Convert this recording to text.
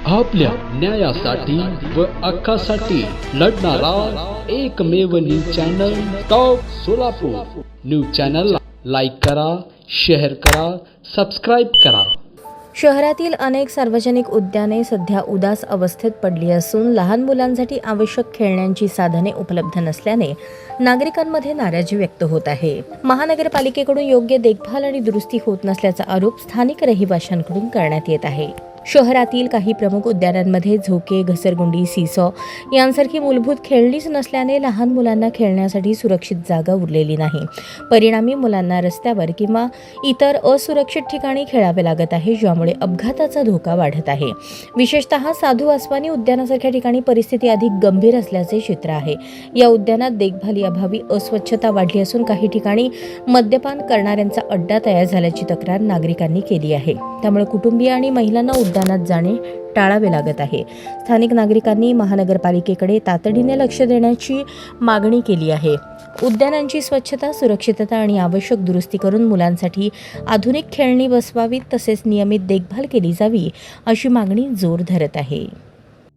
आपल्या न्यायासाठी व हक्कासाठी लढणारा एकमेव news channel top Solapur. News चॅनलला लाईक करा, शेअर करा, सबस्क्राईब करा। शहरातील अनेक सार्वजनिक उद्याने सध्या उदास अवस्थेत पडली असून लहान मुलांसाठी आवश्यक खेळण्यांची साधने उपलब्ध नसल्याने नागरिकांमध्ये नाराजी व्यक्त होत आहे। महानगरपालिकेकडून योग्य देखभाल आणि दुरुस्ती होत नसल्याचा आरोप स्थानिक रहिवाशांकडून करण्यात येत आहे। शहरातील काही प्रमुख उद्यानांमध्ये झोके, घसरगुंडी, सीसॉ यांसारखी मूलभूत खेळणीच नसल्याने लहान मुलांना खेळण्यासाठी सुरक्षित जागा उरलेली नाही। परिणामी मुलांना रस्त्यावर किंवा इतर असुरक्षित ठिकाणी खेळावे लागत आहे, ज्यामुळे अपघाताचा धोका वाढत आहे। विशेषतः साधू वासवानी उद्यानासारख्या ठिकाणी परिस्थिती अधिक गंभीर असल्याचे चित्र आहे। या उद्यानात देखभालीअभावी अस्वच्छता वाढली असून काही ठिकाणी मद्यपान करणाऱ्यांचा अड्डा तयार झाल्याची तक्रार नागरिकांनी केली आहे। त्यामुळे कुटुंबीय आणि महिलांना उद्यानात जाणे टाळावे लागत आहे। स्थानिक नागरिकांनी महानगरपालिकेकडे तातडीने लक्ष देण्याची मागणी केली आहे। उद्यानांची स्वच्छता, सुरक्षितता आणि आवश्यक दुरुस्ती करून मुलांसाठी आधुनिक खेळणी बसवावीत, तसेच नियमित देखभाल केली जावी अशी मागणी जोर धरत आहे।